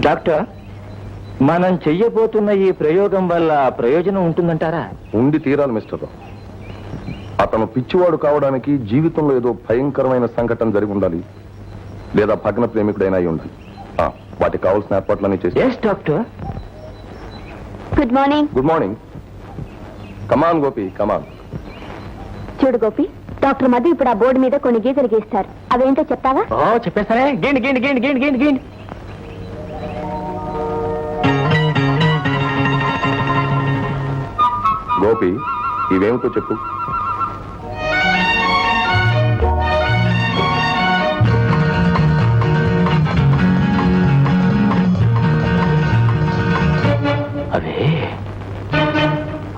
Doctor, మనం చెయ్యబోతున్న ఈ ప్రయోగం వల్ల ప్రయోజనం ఉంటుందంటారా? ఉండి తీరాలి మిస్టర్ రావు. అతను పిచ్చివాడు కావడానికి జీవితంలో ఏదో భయంకరమైన సంఘటన జరిగి ఉండాలి, లేదా భగ్న ప్రేమికుడైనా అయి ఉండాలి. వాటికి కావాల్సిన ఏర్పాట్లన్నీ చేసి. Yes doctor. Good morning. Good morning. Come on Gopi, come on. చూడు గోపి, డాక్టర్ మధు ఇప్పుడు ఆ బోర్డు మీద కొన్ని గీతలు గీస్తారు. అవేంటో చెప్తావా? చెప్పేస్తానే. గేండి గేండి గేండి గేండి గేండి గేండి. గోపి, ఇవేమిటో చెప్పు. అవే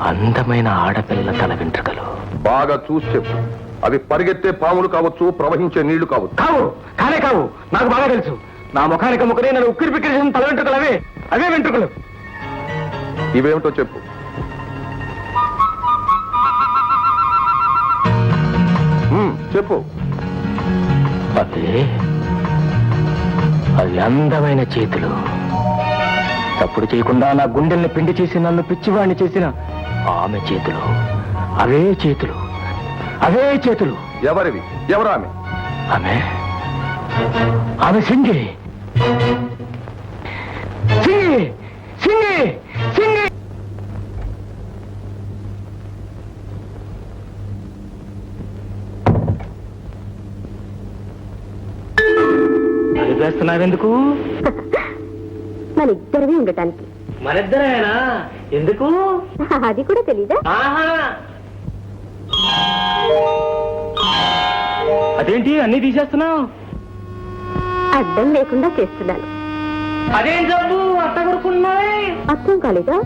అందమైన ఆడపిల్ల తల వెంట్రుకలు. బాగా చూసి చెప్పు. అవి పరిగెత్తే పాములు కావచ్చు, ప్రవహించే నీళ్లు కావచ్చు. కావు, కానే కావు. నాకు బాగా తెలుసు. నా ముఖానికి ముఖనే నన్ను ఉక్కిరి పిక్కిరి చేసిన తల వెంట్రుకలు అవే. అవే వెంట్రుకలు. ఇవేమిటో చెప్పు. చెప్పు. అవి అందమైన చేతులు. తప్పుడు చేయకుండా నా గుండెల్ని పిండి చేసి నన్ను పిచ్చివాణ్ణి చేసిన ఆమె చేతులు. అవే చేతులు, అవే చేతులు. ఎవరివి? ఎవరు ఆమె? ఆమె ఆమె సింగి. సింగి సింగి సింగి. వేస్తున్నావెందుకు? మన ఇద్దరివి ఉండటానికి. మనిద్దరేనా? ఎందుకు? అది కూడా తెలీదా? అదేంటి అన్ని తీసేస్తున్నావు? అడ్డం లేకుండా చేస్తున్నాను. అదేం జబ్బు అట్ట కొడుకున్నాయి? అర్థం కాలేదా?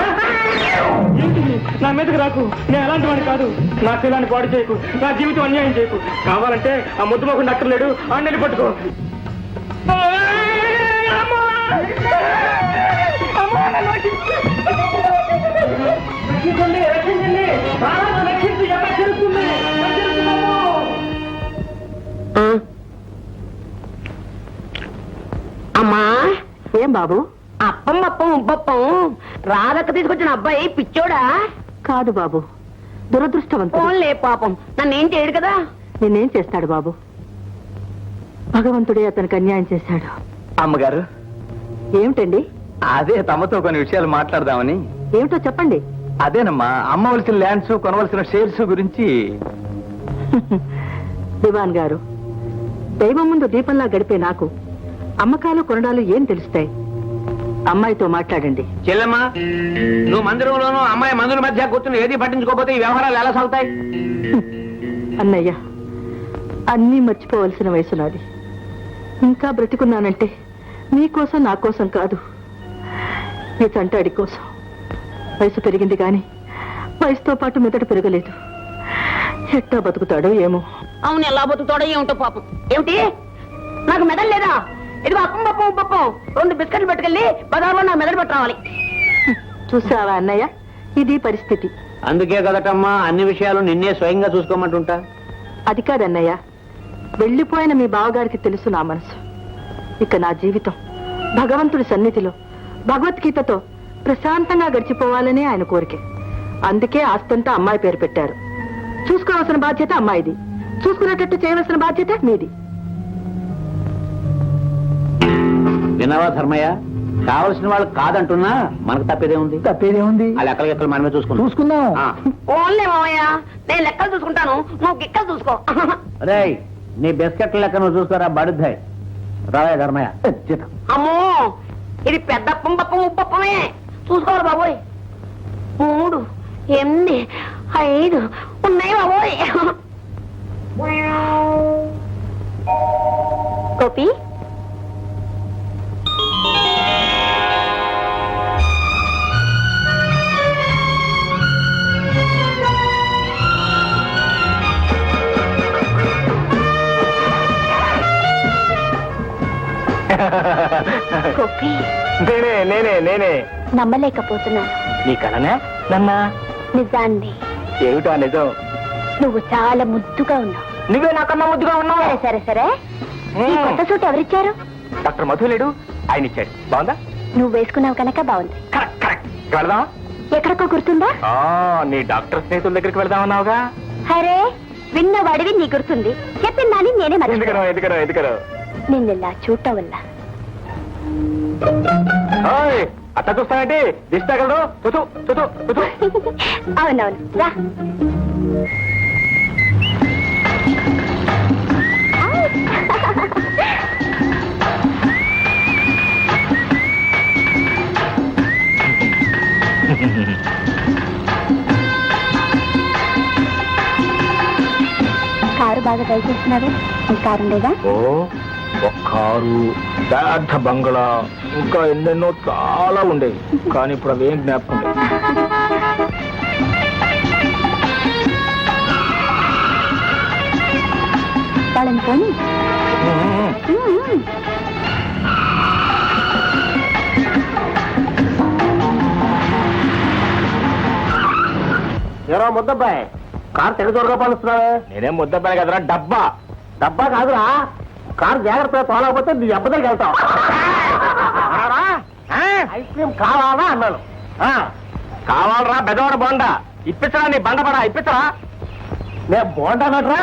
నా మీదకి రాకు. నేను అలాంటి వాడిని కాదు. నా శీలాన్ని పాడు చేయకు. నా జీవితం అన్యాయం చేయకు. కావాలంటే ఆ ముద్దు మొక్క అక్కర్లేడు. అన్నని పట్టుకో. అమ్మా, ఏం బాబు? అప్పం అప్పం ఉబ్బప్పం రాధక్క తీసుకొచ్చిన అబ్బాయి పిచ్చోడా? కాదు బాబు, దురదృష్టవంతులే. పాపం నన్నేం చేయడు కదా. నిన్నేం చేస్తాడు బాబు? భగవంతుడే అతనికి అన్యాయం చేశాడు. అమ్మగారు, ఏమిటండి? అదే తమతో కొన్ని విషయాలు మాట్లాడదామని. ఏమిటో చెప్పండి. అదేనమ్మా, అమ్మవలసిన ల్యాండ్స్, కొనవలసిన షేర్స్ గురించి. దివాన్ గారు, దైవం ముందు దీపంలా గడిపే నాకు అమ్మకాలు కొనడాలు ఏం తెలుస్తాయి? అమ్మాయితో మాట్లాడండి. చెల్లెమ్మా, నువ్వు మందిరంలోనూ అమ్మాయి మందుల మధ్య కూర్చుని ఏది పట్టించుకోకపోతే ఈ వ్యవహారాలు ఎలా సాగుతాయి? అన్నయ్య, అన్నీ మర్చిపోవలసిన వయసు నాది. ఇంకా బ్రతికున్నానంటే నీకోసం నా కోసం కాదు, నీ చంటాడి కోసం. వయసు పెరిగింది గాని వయసుతో పాటు మెదడు పెరగలేదు. ఎట్టా బతుకుతాడో ఏమో. అవును, ఎలా బతుకుతాడో ఏమిటో పాపం. ఏమిటి, నాకు మెదడు లేదా? ఇదిగో అప్పం పప్పం పప్పం 2 బిస్కెట్లు పెట్టుకెళ్ళి బజార్లో నా మెదడు పెట్టరావాలి. చూసావా అన్నయ్య, ఇది పరిస్థితి. అందుకే కదటమ్మా అన్ని విషయాలు నిన్నే స్వయంగా చూసుకోమంటుంటా. అది కాదన్నయ్య, వెళ్ళిపోయిన మీ బావగారికి తెలుసు నా మనసు. ఇక నా జీవితం భగవంతుడి సన్నిధిలో భగవద్గీతతో ప్రశాంతంగా గడిచిపోవాలనే ఆయన కోరిక. అందుకే ఆస్తంతా అమ్మాయి పేరు పెట్టారు. చూసుకోవాల్సిన బాధ్యత అమ్మాయిది, చూసుకునేటట్టు చేయవలసిన బాధ్యత మీది. వినవా ధర్మయ్య, కావలసిన వాళ్ళు కాదంటున్నా మనకు తప్పేదేముంది? తప్పేదేముంది? ఆ లెక్కలు మనమే చూసుకుందాం. ఓన్లే మామయ్య, నేను లెక్కలు చూసుకుంటాను, నువ్వు గిక్కలు చూసుకో. రే, నీ బిస్కెట్ల లెక్క నువ్వు చూసుకోరా బడుద్దాయి. రావే ధర్మయ్య. అమ్మో, ఇది పెద్ద అప్పం పప్పం ఉప్పప్పమే. చూసుకోవాలి బాబోయ్. 3, 8, 5 ఉన్నాయి బాబోయ్. గోపి, గోపి, నేనే నమ్మలేకపోతున్నాను. నీ కలనే నన్నా? నిజాన్ని. ఏమిటా నిజం? నువ్వు చాలా ముద్దుగా ఉన్నావు. నువ్వే నాకన్నా ముద్దుగా ఉన్నావు. సరే సరే సరే, ఈ కొత్త సూట్ ఎవరిచ్చారు? డాక్టర్ మధు లేడు, ఆయన ఇచ్చాడు. బాగుందా? నువ్వు వేసుకున్నావు కనుక బాగుంది. కరెక్ట్ కరెక్ట్ వెళదాం. ఎక్కడికో గుర్తుందా? నీ డాక్టర్ స్నేహితుల దగ్గరికి వెళదామన్నావుగా. అరే విన్నవాడివి నీ గుర్తుంది, చెప్పిందాన్ని నేనే ఎందుకనో మర్చిపోయాను. ఎందుకనో ఎందుకనో నిన్నెలా చూడటం వల్ల. అట్లా చూస్తానంటే దిష్టి తగలదు. తుతు తుతు తుతు. అవునవును రా. కారు బాగా డ్రైవ్ చేస్తున్నాడు. నీ కారు ఉండేదా? ఓ ఒక కారు, పెద్ద బంగ్లా, ఇంకా ఎన్నెన్నో చాలా ఉండేవి. కానీ ఇప్పుడు అవేం జ్ఞాపకం లేదు. వాళ్ళని పోనీ. ఎవరో ముద్దబ్బాయి కారు తెగ దూరంగా పలుస్తున్నావే. నేనేం ముద్దబ్బాయి కదరా, డబ్బా. డబ్బా కాదురా, కారు జాగ్రత్తగా తోలకపోతే నీ అబ్బదలకి వెళ్తావు. ఐస్ క్రీమ్ కావాలా అన్నాను. కావాలరా బెదవాడ బోండా. ఇప్పించరా నీ బండపడా, ఇప్పించరా. నేను బాగుంటానట్రా.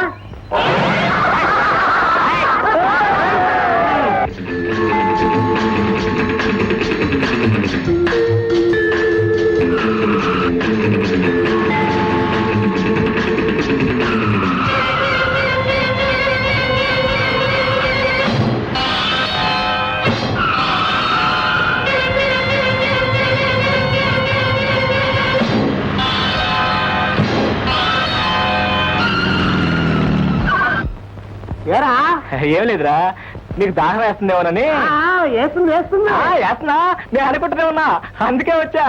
ఏరా ఏం లేదురా, నీకు దాహం వేస్తుందేమోనని. వేస్తుంది వేస్తుంది. వేస్తున్నా, నేను అనుకుంటూనే ఉన్నా, అందుకే వచ్చా.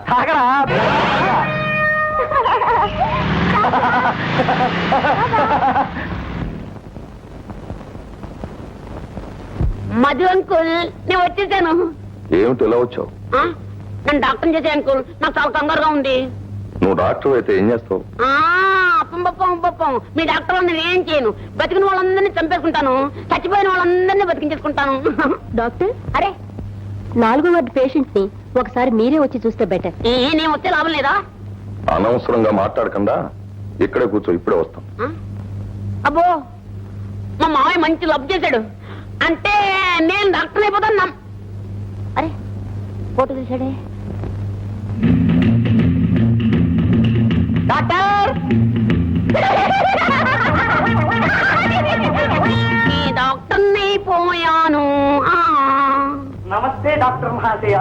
తాగరా. మధు అంకుల్ నేను వచ్చేసాను. ఏమిటి ఇలా వచ్చావు? నేను డాక్టర్ చేసే అంకుల్, నాకు చాలా కంగారుగా ఉంది. నువ్వు డాక్టర్ అయితే ఏం చేస్తావు? అప్పం మీ డాక్టర్ నేను ఏం చేయను. బతికిన వాళ్ళందరినీ చంపేసుకుంటాను, చచ్చిపోయిన వాళ్ళందరినీ బతికించేసుకుంటాను. డాక్టర్, అరే 4వ వార్డు పేషెంట్ ని ఒకసారి మీరే వచ్చి చూస్తే బెటర్. నేను వస్తే లాభం లేదా? అనవసరంగా మాట్లాడకుండా ఇక్కడే కూర్చో, ఇప్పుడే వస్తాం. అబ్బో మా మావయ్య మంచి లబ్ చేశాడు అంటే నేను డాక్టర్ అయిపోతాను. అరే ఫోటో తీసాడే. డాక్టర్ డాక్టర్ అయిపోయాను. నమస్తే డాక్టర్ మహాశయ.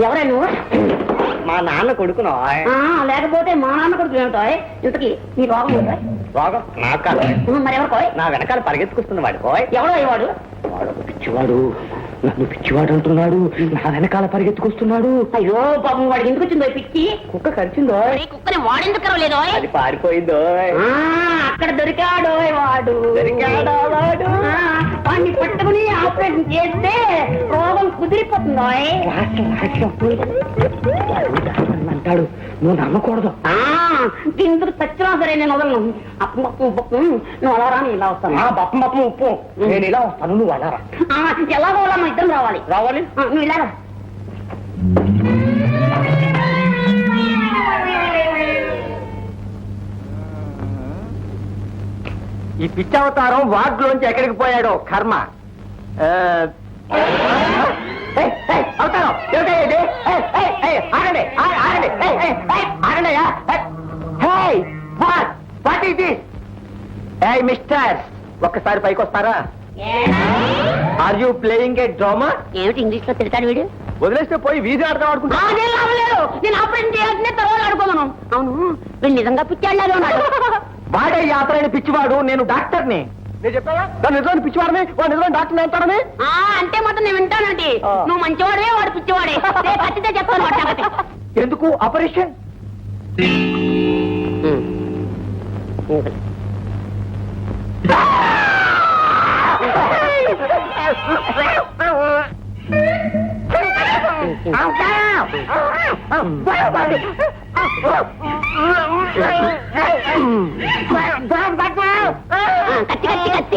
ఎవరే నువ్వు? మా నాన్న కొడుకును. లేకపోతే మా నాన్న కొడుకు ఏమిటో. ఇంతకీ నీ రోగం ఏంటో? రోగం నాకు కాదు, మరెవరికో? నా వెనకాల పరిగెత్తుకొస్తున్న వాడు. ఎవడో వాడు? వాడు పిచ్చివాడు, నన్ను పిచ్చివాడు అంటున్నాడు. నా వెనకాల పరిగెత్తుకొస్తున్నాడు. అయ్యో పాపం వాడికి ఎందుకు వచ్చిందో ఈ పిచ్చి? కుక్క కరిచిందో, ఈ కుక్కని వాడెందుకు కరవలేదో? అది పారిపోయిందో. అక్కడ దొరికాడో వాడు. దొరికాడా వాడు? వాడిని పట్టుకుని ఆపరేషన్ చేస్తే రోగం కుదిరిపోతుందో. అంటాడు, నువ్వు నమ్మకూడదు. ఇందుకు చచ్చినా సరే నేను వదలను. అప్పు బప్పు నువ్వు అలా రాని ఇలా వస్తాను. బప్పం బప్పం ఉప్పు, నేను ఇలా వస్తాను, నువ్వు అలా రా. ఎలాగో అలా మన ఇద్దరం రావాలి. రావాలి. నువ్వు ఇలా రా. ఈ పిచ్చవతారం వార్డులోంచి ఎక్కడికి పోయాడో కర్మ. అవతారం ఏమిటయ్యా ఇది? ఆగండి ఆగండి ఆగండియా. What is this? ఏయ్ మిస్టర్, ఒక్కసారి పైకి వస్తారా? Are you playing a drama? ఏమిటి ఇంగ్లీష్ లో తిడతాడు వీడు? వదిలేస్తే పోయి వీధి ఆడతాం ఆడుకుంటా. అదేం లాభం లేదు. నేను ఆపరేషన్ చేయాల్సిందే, తర్వాత ఆడుకోమను. అవును వీడు నిజంగా పిచ్చాడులాగా ఉన్నాడు. వాడే యాత్రైన పిచ్చివాడు, నేను డాక్టర్ని. నేను చెప్పావా దాని నిజమైన పిచ్చివాడని, వాడు నిజమైన డాక్టర్ని అంటాడని? అంటే మాత్రం నేను వింటానండి. నువ్వు మంచివాడే, వాడు పిచ్చివాడే. ఖచ్చితంగా చెప్తాను వాడి సంగతి. ఎందుకు ఆపరేషన్?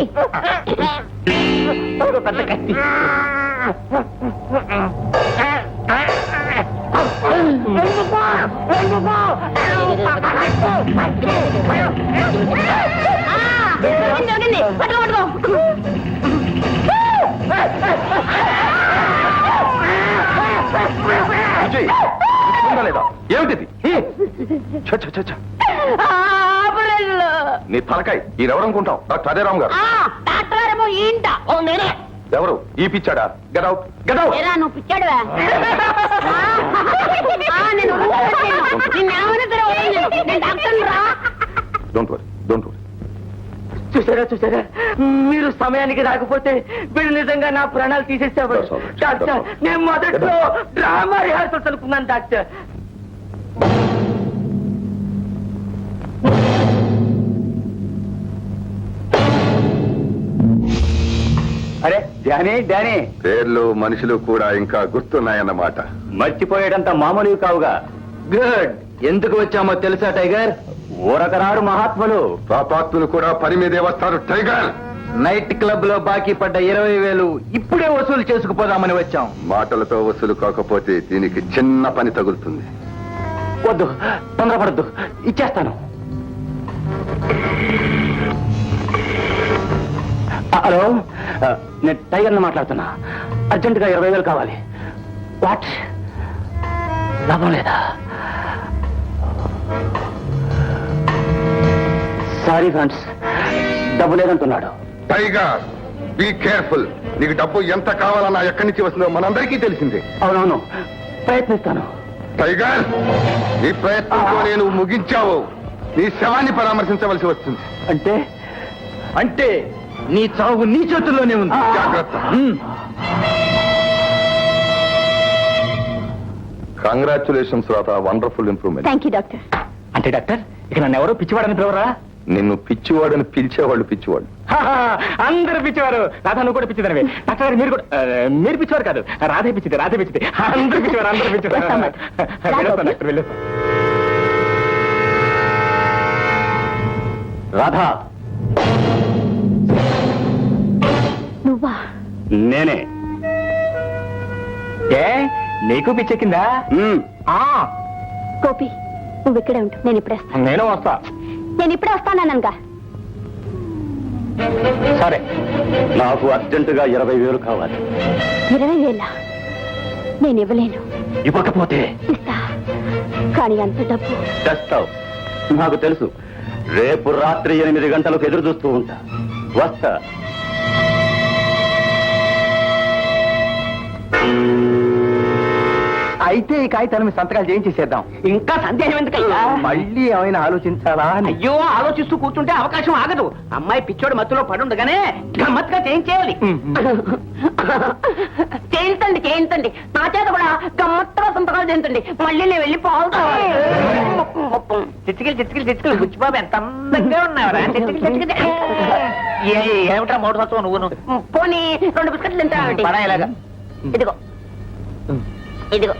కత్తి ఒక పెద్ద కత్తి. పట్టుకో విజయ్, ఉందా లేదా? ఏమిటిది? ఛ, ఛ, ఛ, ఛ. నీ తలకాయ ఈ ఎవరనుకుంటాం? డాక్టర్ అజయరామ్ గారు. డాక్టర్ గారేమో ఏంట ఓ నేనే ఎవరు? ఈ పిచ్చాడా? Get out, get out. ఏరా నువ్వు పిచ్చాడువా నేను నిన్నేమైనా సరే వదిలేయను. నేను డాక్టర్ని రా డోంట్ వరీ, డోంట్ వరీ. చూసారా మీరు సమయానికి రాకపోతే వీడు నిజంగా నా ప్రాణాలు తీసేసేవాడు. That's all right. Doctor, That's all right. నేను మొదట్లో డ్రామా రిహార్సల్స్ అనుకున్నాను డాక్టర్. అరే డానీ డానీ, పేర్లు మనుషులు కూడా ఇంకా గుర్తున్నాయన్నమాట. మర్చిపోయేటంత మామూలు కావుగా. గుడ్. ఎందుకు వచ్చామో తెలుసా టైగర్? ఊరకరాడు మహాత్ములు, పాపాత్ములు కూడా పని మీదే వస్తారు టైగర్. నైట్ క్లబ్ లో బాకీ పడ్డ 20,000 ఇప్పుడే వసూలు చేసుకుపోదామని వచ్చాం. మాటలతో వసూలు కాకపోతే దీనికి చిన్న పని తగులుతుంది. వద్దు, తొందరపడద్దు, ఇచ్చేస్తాను. హలో, నేను టైగర్ని మాట్లాడుతున్నా. అర్జెంటుగా 20,000 కావాలి. వాట్? లాభం లేదా? సారీ ఫ్రెండ్స్, డబ్బు లేదంటున్నాడు. Tiger, be careful. నీకు డబ్బు ఎంత కావాలన్నా ఎక్కడి నుంచి వస్తుందో మనందరికీ తెలిసిందే. అవునవును, ప్రయత్నిస్తాను. టైగర్, నీ ప్రయత్నంతో నేను ముగించావు. నీ శవాన్ని పరామర్శించవలసి వస్తుంది. అంటే అంటే నీ చావు నీ చేతుల్లోనే ఉంది. జాగ్రత్త. కంగ్రాచులేషన్స్ రాత, wonderful improvement. Thank you doctor. అంటే డాక్టర్, ఇక నన్ను ఎవరో పిచ్చివాడని పిలవరా? నిన్ను పిచ్చివాడని పిలిచేవాళ్ళు పిచ్చివాడు. అందరు పిచ్చివారు. రాధా, నువ్వు కూడా పిచ్చిదనివే. డాక్టర్ గారు మీరు కూడా మీరు పిచ్చివారు కాదు, రాధే పిచ్చిది, రాధే పిచ్చిది. అందరు పిచ్చివారు, అందరు పిచ్చివారు. వెళ్ళొస్తాను డాక్టర్, వెళ్ళొస్తాను. రాధా, నువ్వా? నేనే. ఏ నీకు పిచ్చెక్కిందా? గోపి, నువ్వు ఇక్కడే ఉంటు, నేను ఇప్పుడే వస్తాను. నేను వస్తా. నేను ఇప్పుడే వస్తానన్నానుగా. సరే, నాకు అర్జెంటుగా 20,000 కావాలి. 20,000? నేను ఇవ్వలేను. ఇవ్వకపోతే ఇస్తా, కానీ అంత డబ్బు. తెస్తావు, నాకు తెలుసు. రేపు రాత్రి 8 గంటలకు ఎదురు చూస్తూ ఉంటా. వస్తా. అయితే ఈ కాగితాలు మీ సంతకాలు చేయించేసేద్దాం. ఇంకా సందేహం ఎందుకయ్యా? మళ్ళీ ఏమైనా ఆలోచించాలా అని. అయ్యో, ఆలోచిస్తూ కూర్చుంటే అవకాశం ఆగదు. అమ్మాయి పిచ్చోడు మత్తులో పడుండగానే గమ్మత్తుగా చేయించేయాలి. చేయించండి, చేయించండి. నా చేత కూడా గమ్మత్తుగా సంతకాలు చేయించండి. మళ్ళీ నేను వెళ్ళి పోవాలి. చిచ్చికిలు బుచ్చిబాబు ఎంత అందంగా ఉన్నావురా. ఏమిట్రా మూడు సంవత్సరం నువ్వును? పోనీ 2 బిస్కెట్లు తింటానండి. పరాయిలాగా. ఇదిగో ఇదిగో.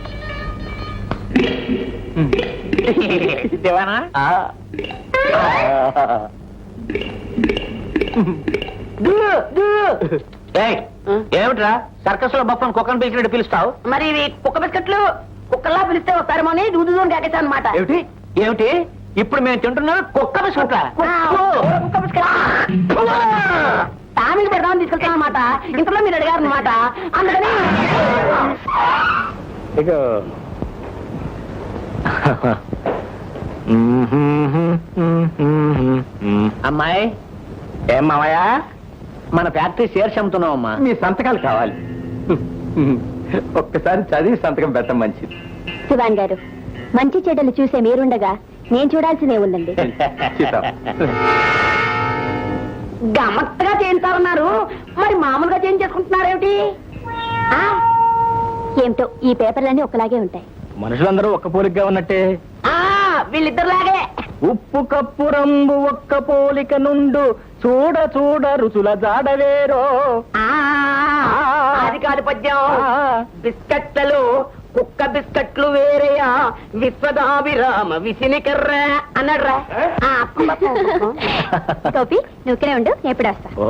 దేవానా? ఏమిట్రా సర్కస్ లో బొప్పని కుక్కను పిలిచినట్టు పిలుస్తావు? మరి ఇవి కుక్క బిస్కెట్లు కుక్కలా పిలిస్తే వస్తారేమో అని దూదు కాకేశాను అనమాట. ఏమిటి ఏమిటి ఇప్పుడు మేము తింటున్నాం కుక్క బిస్కెట్ల? కుక్క బిస్కెట్ తామికి పెడదామని తీసుకెళ్తాను అనమాట. ఇంతలో మీరు అడిగారు అనమాట. అందుకని అమ్మాయి, ఏం మావయ్య, మన ఫ్యాక్టరీ షేర్స్ అమ్ముతున్నావు అమ్మా. మీ సంతకాలు కావాలి. ఒక్కసారి చదివి సంతకం పెట్టడం మంచిది. శివాన్ గారు, మంచి చెడ్డలు చూసే మీరుండగా నేను చూడాల్సిందే ఉందండి. గమ్మత్తుగా చేయించాలన్నారు, మరి మామూలుగా చేయించేసుకుంటున్నారేమిటి? ఏమిటో ఈ పేపర్లన్నీ ఒకలాగే ఉంటాయి. మనుషులందరూ ఒక్క పోలికగా ఉన్నట్టే. వీళ్ళిద్దరులాగే. ఉప్పు కప్పు రంగు ఒక్క పోలిక నుండు, చూడ చూడ రుచుల జాడవేరో. అది కాదు పద్యం. బిస్కెట్లలో కుక్క బిస్కట్లు వేరేయా విశ్వదాభిరామ విసినికర్రా అన్నాడు రా. టోపీ నువ్వు ఇక్కడే ఉండు, ఎప్పుడు వస్తా. ఓ